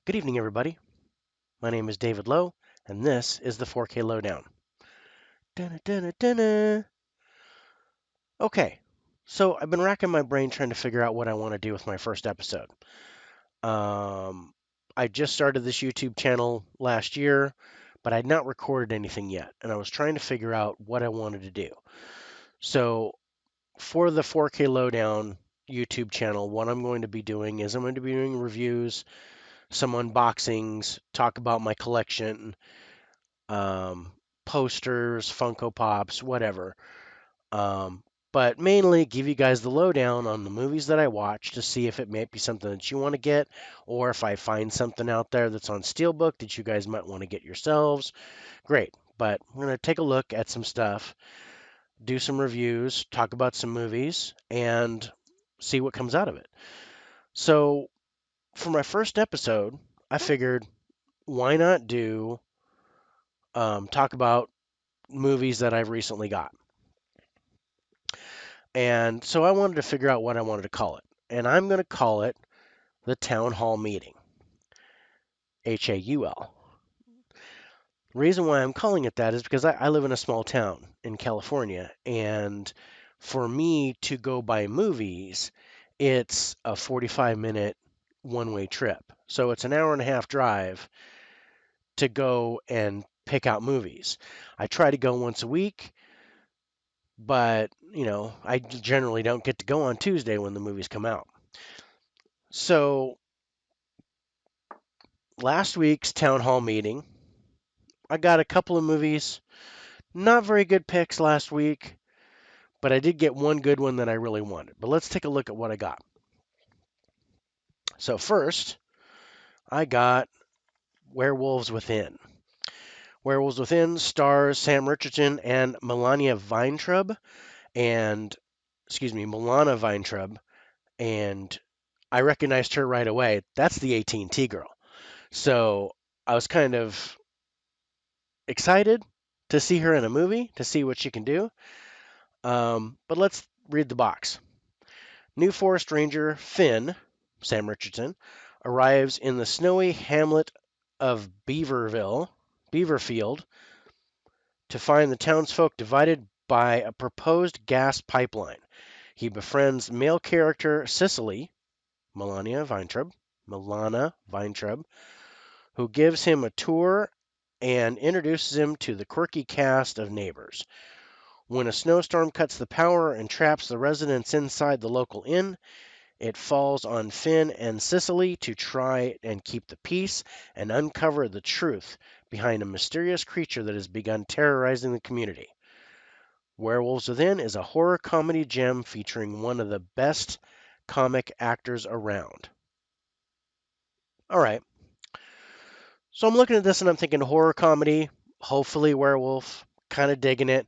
Good evening, everybody. My name is David Lowe, and this is the 4K Lowdown. Dun, dun, dun, dun. Okay, so I've been racking my brain trying to figure out what I want to do with my first episode. Um, I just started this YouTube channel last year, but I'd not recorded anything yet, and I was trying to figure out what I wanted to do. So, for the 4K Lowdown YouTube channel, what I'm going to be doing is I'm going to be doing reviews, some unboxings, talk about my collection, um, posters, Funko Pops, whatever. Um, but mainly give you guys the lowdown on the movies that I watch to see if it might be something that you want to get, or if I find something out there that's on Steelbook that you guys might want to get yourselves. Great. But we're going to take a look at some stuff, do some reviews, talk about some movies, and see what comes out of it. So, for my first episode, I figured why not do talk about movies that I've recently got. And so I wanted to figure out what I wanted to call it. And I'm going to call it the Town Hall Meeting. HAUL. The reason why I'm calling it that is because I live in a small town in California. And for me to go buy movies, it's a 45-minute one-way trip. So it's an hour and a half drive to go and pick out movies. I try to go once a week, but I generally don't get to go on Tuesday when the movies come out. So last week's town hall meeting, I got a couple of movies. Not very good picks last week, but I did get one good one that I really wanted. But let's take a look at what I got. So first, I got Werewolves Within. Werewolves Within stars Sam Richardson and Milana Weintraub, and I recognized her right away. That's the AT&T girl. So I was kind of excited to see her in a movie, to see what she can do. But let's read the box. New Forest Ranger Finn, Sam Richardson, arrives in the snowy hamlet of Beaverfield, to find the townsfolk divided by a proposed gas pipeline. He befriends male character Cicely, Milana Weintraub, who gives him a tour and introduces him to the quirky cast of neighbors. When a snowstorm cuts the power and traps the residents inside the local inn, it falls on Finn and Cicely to try and keep the peace and uncover the truth behind a mysterious creature that has begun terrorizing the community. Werewolves Within is a horror comedy gem featuring one of the best comic actors around. All right. So I'm looking at this and I'm thinking horror comedy, hopefully werewolf, kind of digging it.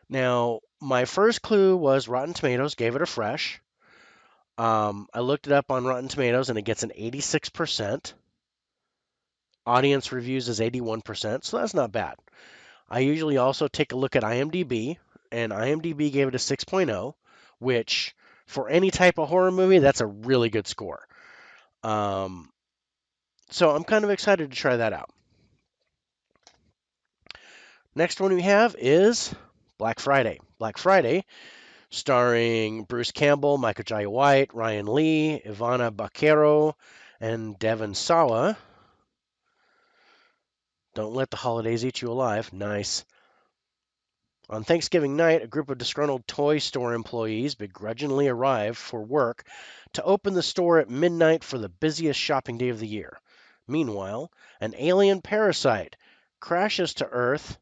Now, my first clue was Rotten Tomatoes gave it a fresh. I looked it up on Rotten Tomatoes and it gets an 86%. Audience reviews is 81%, so that's not bad. I usually also take a look at IMDb, and IMDb gave it a 6.0, which for any type of horror movie, that's a really good score. Um, so I'm kind of excited to try that out. Next one we have is Black Friday. Black Friday, starring Bruce Campbell, Michael Jai White, Ryan Lee, Ivana Baquero, and Devon Sawa. Don't let the holidays eat you alive. Nice. On Thanksgiving night, a group of disgruntled toy store employees begrudgingly arrive for work to open the store at midnight for the busiest shopping day of the year. Meanwhile, an alien parasite crashes to Earth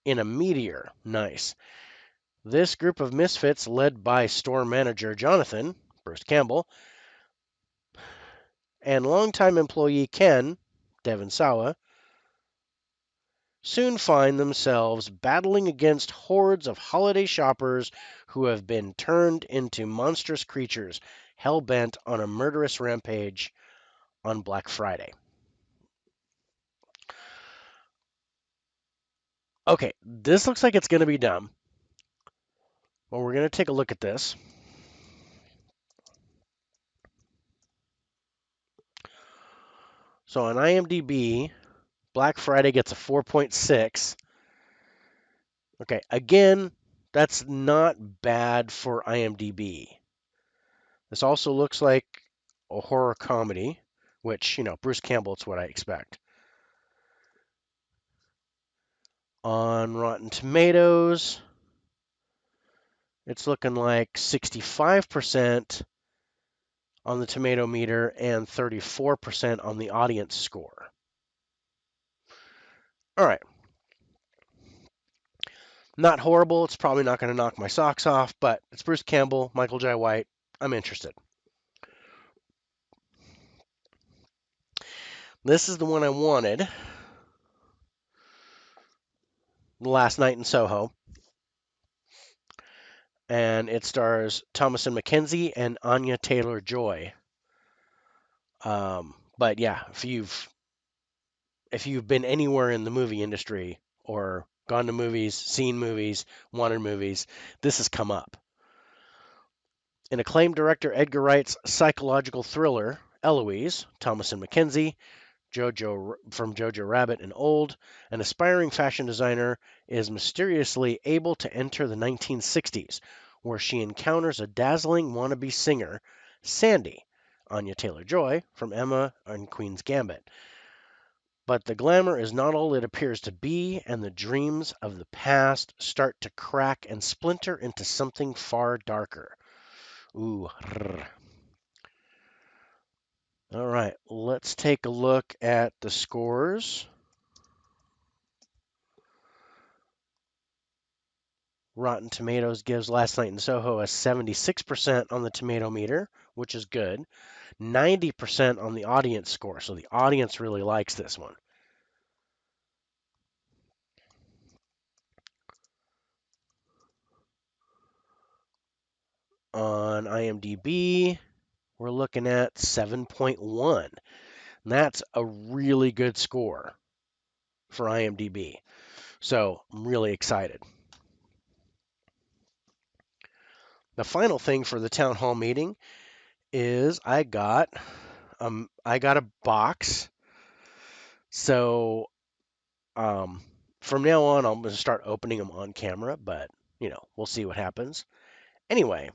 in a meteor. Nice. This group of misfits, led by store manager Jonathan, Bruce Campbell, and longtime employee Ken, Devon Sawa, soon find themselves battling against hordes of holiday shoppers who have been turned into monstrous creatures hell-bent on a murderous rampage on Black Friday. Okay, this looks like it's going to be dumb. Well, we're going to take a look at this. So on IMDb, Black Friday gets a 4.6. Okay, again, that's not bad for IMDb. This also looks like a horror comedy, which, Bruce Campbell, it's what I expect. On Rotten Tomatoes, it's looking like 65% on the tomato meter and 34% on the audience score. All right. Not horrible. It's probably not going to knock my socks off, but it's Bruce Campbell, Michael Jai White. I'm interested. This is the one I wanted. Last Night in Soho. And it stars Thomasin McKenzie and Anya Taylor-Joy. But yeah, if you've been anywhere in the movie industry or gone to movies, seen movies, wanted movies, this has come up. In acclaimed director Edgar Wright's psychological thriller, Eloise, Thomasin McKenzie, from Jojo Rabbit and Old, an aspiring fashion designer, is mysteriously able to enter the 1960s, where she encounters a dazzling wannabe singer, Sandy, Anya Taylor-Joy, from Emma and Queen's Gambit. But the glamour is not all it appears to be, and the dreams of the past start to crack and splinter into something far darker. Ooh. All right, let's take a look at the scores. Rotten Tomatoes gives Last Night in Soho a 76% on the tomato meter, which is good. 90% on the audience score, so the audience really likes this one. On IMDb, we're looking at 7.1. That's a really good score for IMDb. So I'm really excited. The final thing for the town hall meeting is I got a box. So from now on, I'm going to start opening them on camera, but we'll see what happens. Anyway,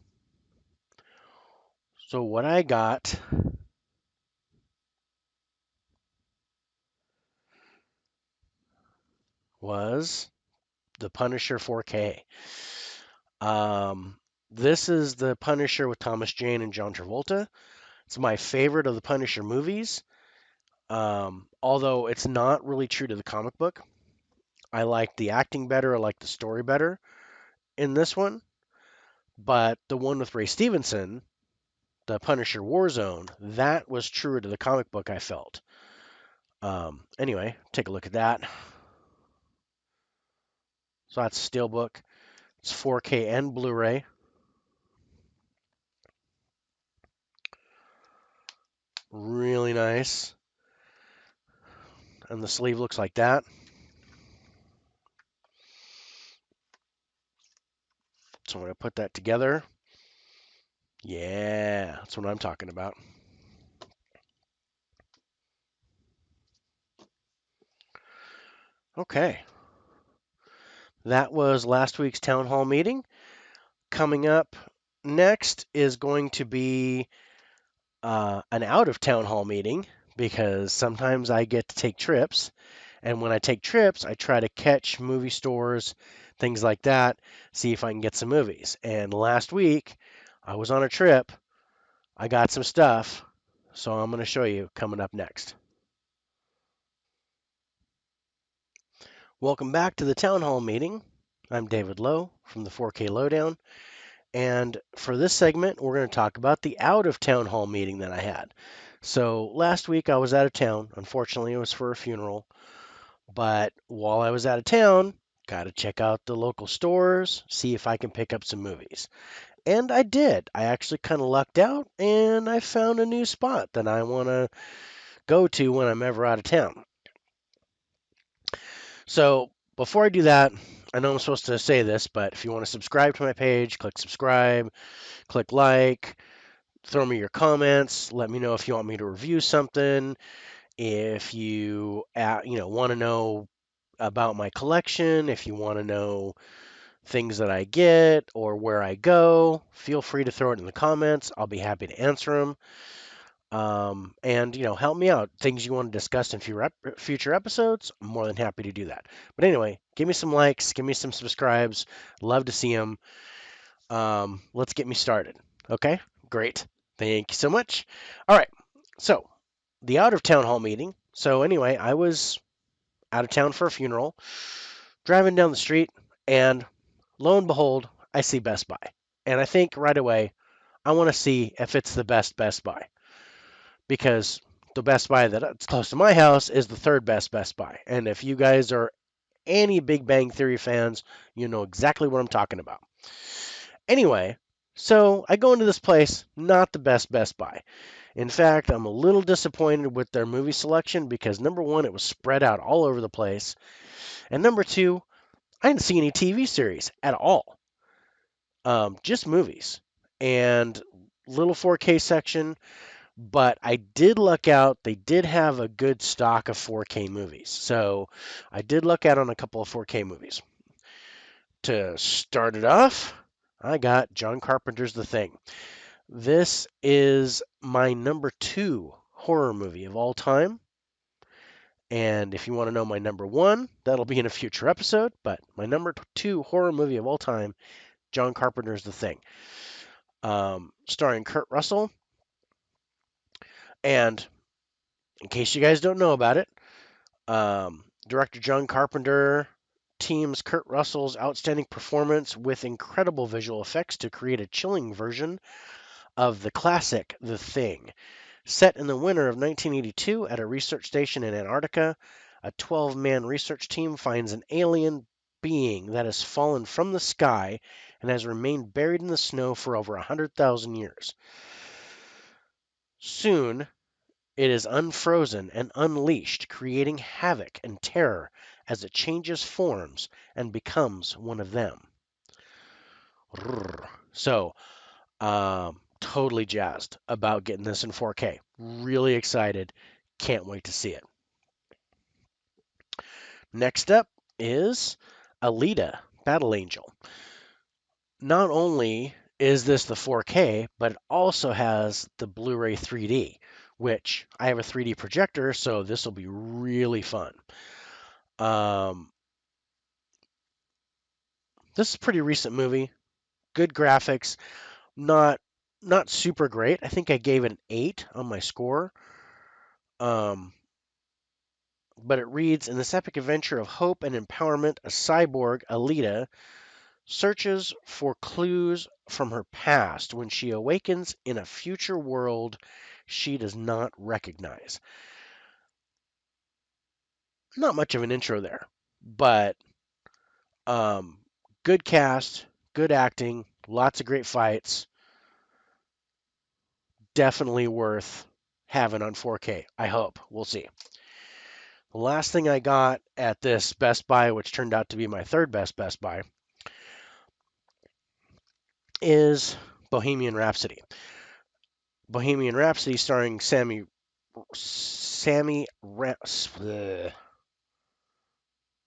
so what I got was the Punisher 4K. This is the Punisher with Thomas Jane and John Travolta. It's my favorite of the Punisher movies. Although it's not really true to the comic book. I like the acting better. I like the story better in this one. But the one with Ray Stevenson, the Punisher Warzone, that was truer to the comic book, I felt. Anyway, take a look at that. So that's Steelbook. It's 4K and Blu-ray. Really nice. And the sleeve looks like that. So I'm going to put that together. Yeah, that's what I'm talking about. Okay. That was last week's town hall meeting. Coming up next is going to be an out of town hall meeting because sometimes I get to take trips. And when I take trips, I try to catch movie stores, things like that, see if I can get some movies. And last week, I was on a trip. I got some stuff. So I'm going to show you coming up next. Welcome back to the town hall meeting. I'm David Lowe from the 4K Lowdown. And for this segment, we're going to talk about the out of town hall meeting that I had. So last week I was out of town. Unfortunately, it was for a funeral. But while I was out of town, got to check out the local stores, see if I can pick up some movies. And I did. I actually kind of lucked out and I found a new spot that I want to go to when I'm ever out of town. So before I do that, I know I'm supposed to say this, but if you want to subscribe to my page, click subscribe, click like, throw me your comments, let me know if you want me to review something. If you want to know about my collection, if you want to know things that I get or where I go, feel free to throw it in the comments. I'll be happy to answer them. And help me out. Things you want to discuss in future episodes, I'm more than happy to do that. But anyway, give me some likes, give me some subscribes. Love to see them. Let's get me started. Okay, great. Thank you so much. All right, so the out of town hall meeting. So anyway, I was out of town for a funeral, driving down the street, and lo and behold, I see Best Buy. And I think right away, I want to see if it's the best Best Buy because the Best Buy that's close to my house is the third best Best Buy. And if you guys are any Big Bang Theory fans, you know exactly what I'm talking about. Anyway, so I go into this place, not the best Best Buy. In fact, I'm a little disappointed with their movie selection because number one, it was spread out all over the place. And number two, I didn't see any TV series at all, just movies and little 4K section. But I did look out, they did have a good stock of 4K movies. So I did look out on a couple of 4K movies. To start it off, I got John Carpenter's The Thing. This is my number 2 horror movie of all time. And if you want to know my number 1, that'll be in a future episode. But my number 2 horror movie of all time, John Carpenter's The Thing. Starring Kurt Russell. And in case you guys don't know about it, director John Carpenter teams Kurt Russell's outstanding performance with incredible visual effects to create a chilling version of the classic The Thing. Set in the winter of 1982 at a research station in Antarctica, a 12-man research team finds an alien being that has fallen from the sky and has remained buried in the snow for over 100,000 years. Soon, it is unfrozen and unleashed, creating havoc and terror as it changes forms and becomes one of them. So, totally jazzed about getting this in 4K. Really excited. Can't wait to see it. Next up is Elita, Battle Angel. Not only is this the 4K, but it also has the Blu-ray 3D, which I have a 3D projector, so this will be really fun. This is a pretty recent movie. Good graphics, not super great. I think I gave it an 8 on my score. But it reads, in this epic adventure of hope and empowerment, a cyborg, Elita, searches for clues from her past when she awakens in a future world she does not recognize. Not much of an intro there, but good cast, good acting, lots of great fights. Definitely worth having on 4K. I hope. We'll see. The last thing I got at this Best Buy, which turned out to be my third best Best Buy, is Bohemian Rhapsody. Bohemian Rhapsody starring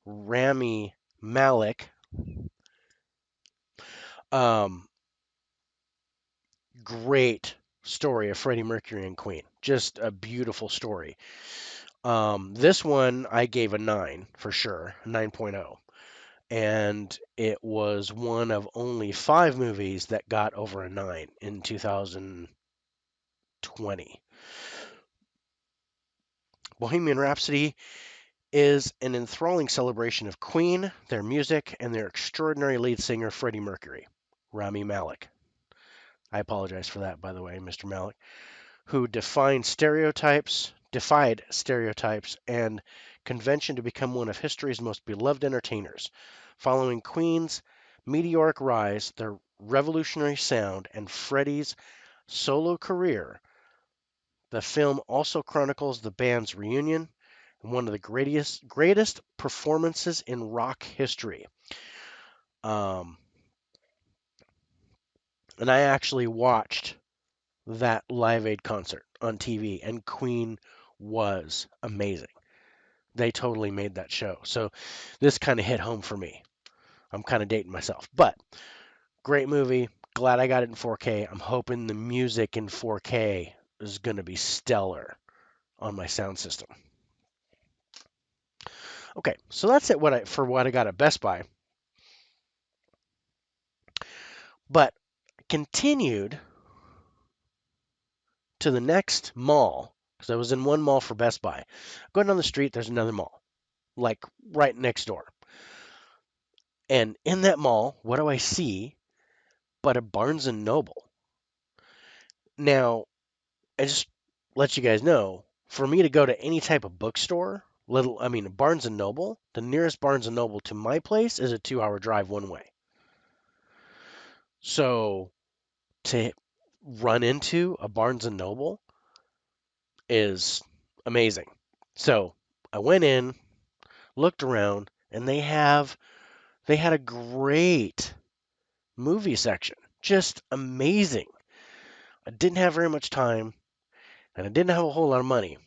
Rami Malek. Great story of Freddie Mercury and Queen. Just a beautiful story. This one I gave a 9 for sure, 9.0. And it was one of only 5 movies that got over a 9 in 2020. Bohemian Rhapsody is an enthralling celebration of Queen, their music, and their extraordinary lead singer, Freddie Mercury, Rami Malek. I apologize for that, by the way, Mr. Malek, who defied stereotypes and convention to become one of history's most beloved entertainers. Following Queen's meteoric rise, their revolutionary sound, and Freddie's solo career, the film also chronicles the band's reunion and one of the greatest performances in rock history. And I actually watched that Live Aid concert on TV, and Queen was amazing. They totally made that show. So this kind of hit home for me. I'm kind of dating myself, but great movie. Glad I got it in 4K. I'm hoping the music in 4K is going to be stellar on my sound system. Okay, so that's it for what I got at Best Buy. But continued to the next mall because I was in one mall for Best Buy. Going down the street, there's another mall, like right next door. And in that mall, what do I see but a Barnes and Noble? Now, I just let you guys know, for me to go to any type of bookstore, Barnes and Noble, the nearest Barnes and Noble to my place is a 2-hour drive one way. So to run into a Barnes and Noble is amazing. So I went in, looked around, and they had a great movie section. Just amazing. I didn't have very much time and I didn't have a whole lot of money.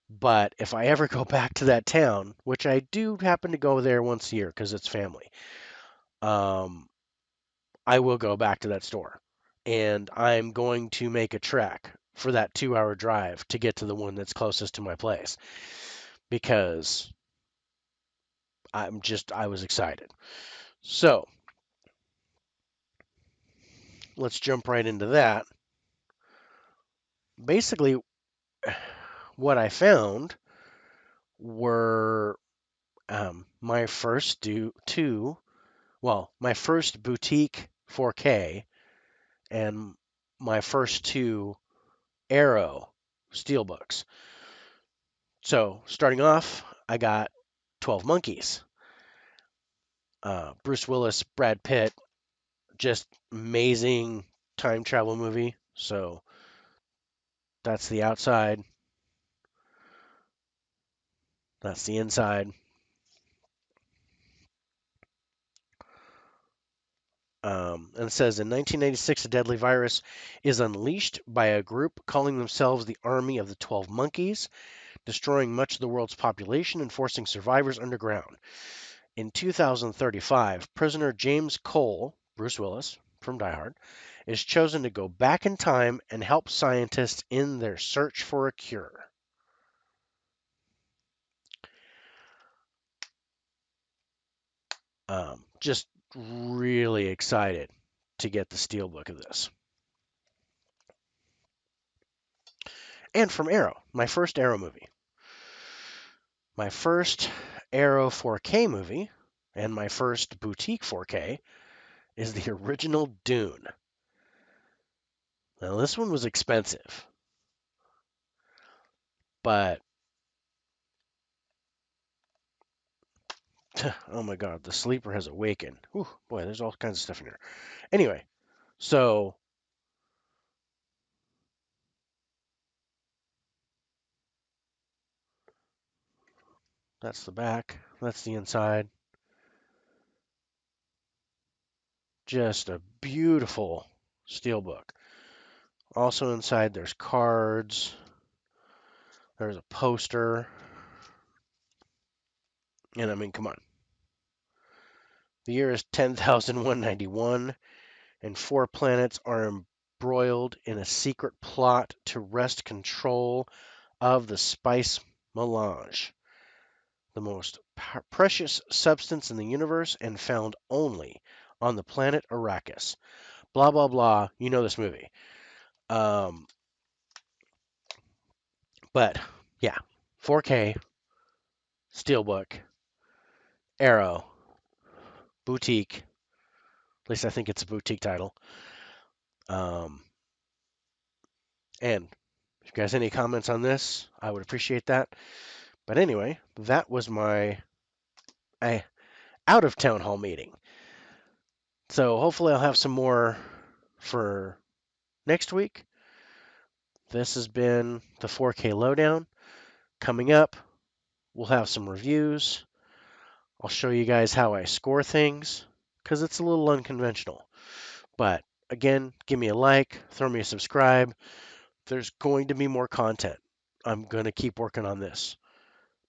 But if I ever go back to that town, which I do happen to go there once a year because it's family, I will go back to that store. And I'm going to make a trek for that 2-hour drive to get to the one that's closest to my place because I was excited. So let's jump right into that. Basically, what I found were my first my first boutique 4K and my first two Arrow steelbooks. So starting off, I got 12 Monkeys. Bruce Willis, Brad Pitt, just amazing time travel movie. So that's the outside. That's the inside. And it says in 1996, a deadly virus is unleashed by a group calling themselves the Army of the 12 Monkeys, destroying much of the world's population and forcing survivors underground. In 2035, prisoner James Cole, Bruce Willis from Die Hard, is chosen to go back in time and help scientists in their search for a cure. Just really excited to get the steelbook of this. And from Arrow, my first Arrow movie. My first Arrow 4K movie and my first boutique 4K is the original Dune. Now, this one was expensive, but oh my god, the sleeper has awakened. Whew, boy, there's all kinds of stuff in here. Anyway, so that's the back, that's the inside. Just a beautiful steelbook. Also inside, there's cards. There's a poster. And I mean, come on. The year is 10,191, and 4 planets are embroiled in a secret plot to wrest control of the spice melange, the most precious substance in the universe and found only on the planet Arrakis. Blah, blah, blah. You know this movie. But yeah, 4K, Steelbook, Arrow, Boutique. At least I think it's a boutique title. And if you guys have any comments on this, I would appreciate that. But anyway, that was my out of town hall meeting. So hopefully I'll have some more for next week. This has been the 4K Lowdown. Coming up, we'll have some reviews. I'll show you guys how I score things because it's a little unconventional. But again, give me a like, throw me a subscribe. There's going to be more content. I'm going to keep working on this.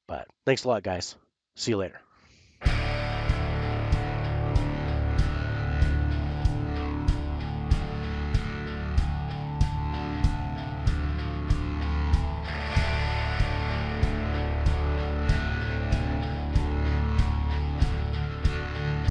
But thanks a lot, guys. See you later.